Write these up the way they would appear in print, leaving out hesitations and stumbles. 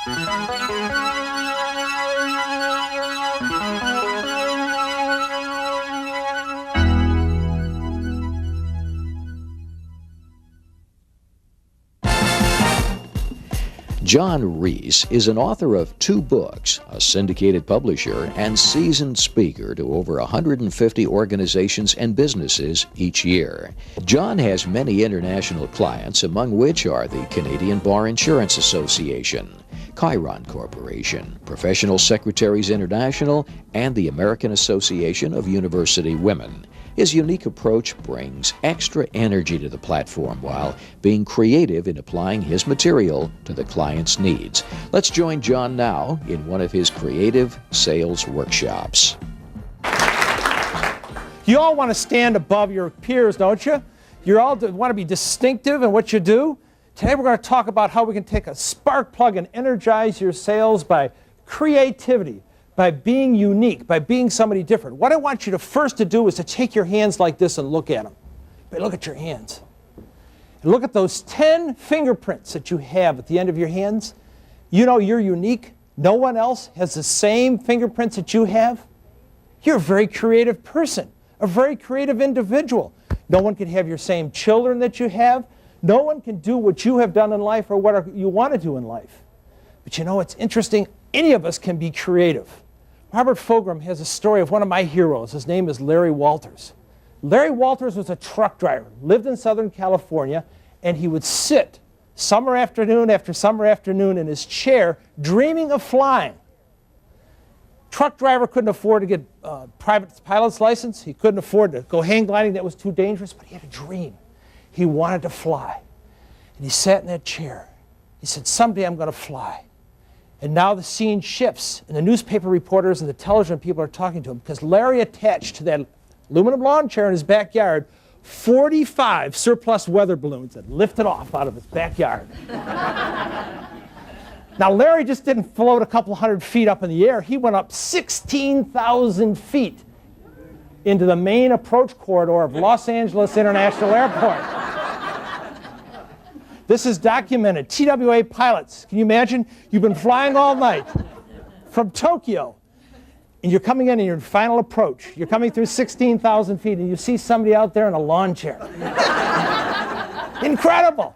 John Ries is an author of 2 books, a syndicated publisher, and seasoned speaker to over 150 organizations and businesses each year. John has many international clients, among which are the Canadian Bar Insurance Association, Chiron Corporation, Professional Secretaries International, and the American Association of University Women. His unique approach brings extra energy to the platform while being creative in applying his material to the client's needs. Let's join John now in one of his creative sales workshops. You all want to stand above your peers, don't you? You all want to be distinctive in what you do. Today we're going to talk about how we can take a spark plug and energize your sales by creativity, by being unique, by being somebody different. What I want you to first to do is to take your hands like this and look at them. Look at your hands. And look at those 10 fingerprints that you have at the end of your hands. You know you're unique. No one else has the same fingerprints that you have. You're a very creative person, a very creative individual. No one can have your same children that you have. No one can do what you have done in life or what you want to do in life. But you know, it's interesting. Any of us can be creative. Robert Fulghum has a story of one of my heroes. His name is Larry Walters. Larry Walters was a truck driver, lived in Southern California, and he would sit summer afternoon after summer afternoon in his chair dreaming of flying. Truck driver couldn't afford to get a private pilot's license. He couldn't afford to go hang gliding. That was too dangerous, but he had a dream. He wanted to fly. And he sat in that chair. He said, someday I'm going to fly. And now the scene shifts, and the newspaper reporters and the television people are talking to him because Larry attached to that aluminum lawn chair in his backyard 45 surplus weather balloons that lifted off out of his backyard. Now Larry just didn't float a couple hundred feet up in the air. He went up 16,000 feet into the main approach corridor of Los Angeles International Airport. This is documented. TWA pilots, can you imagine? You've been flying all night from Tokyo, and you're coming in your final approach. You're coming through 16,000 feet, and you see somebody out there in a lawn chair. Incredible.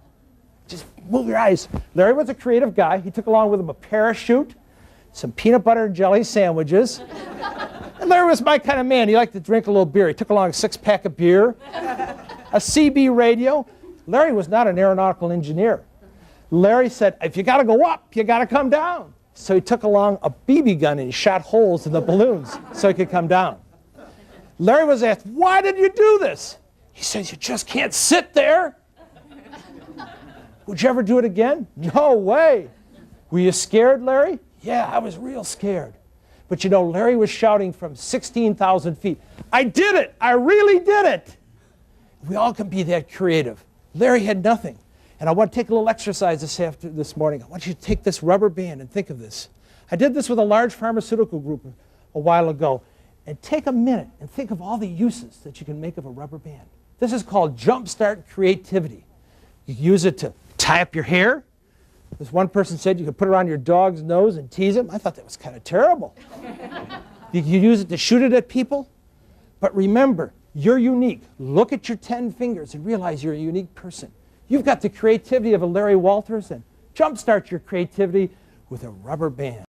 Just move your eyes. Larry was a creative guy. He took along with him a parachute, some peanut butter and jelly sandwiches. And Larry was my kind of man. He liked to drink a little beer. He took along a 6-pack of beer, a CB radio. Larry was not an aeronautical engineer. Larry said, if you got to go up, you got to come down. So he took along a BB gun and he shot holes in the balloons so he could come down. Larry was asked, why did you do this? He says, you just can't sit there. Would you ever do it again? No way. Were you scared, Larry? Yeah, I was real scared. But you know, Larry was shouting from 16,000 feet, I did it! I really did it! We all can be that creative. Larry had nothing. And I want to take a little exercise this morning. I want you to take this rubber band and think of this. I did this with a large pharmaceutical group a while ago. And take a minute and think of all the uses that you can make of a rubber band. This is called jumpstart creativity. You can use it to tie up your hair. This one person said you could put it around your dog's nose and tease him. I thought that was kind of terrible. You can use it to shoot it at people. But remember, you're unique. Look at your 10 fingers and realize you're a unique person. You've got the creativity of a Larry Walters, and jumpstart your creativity with a rubber band.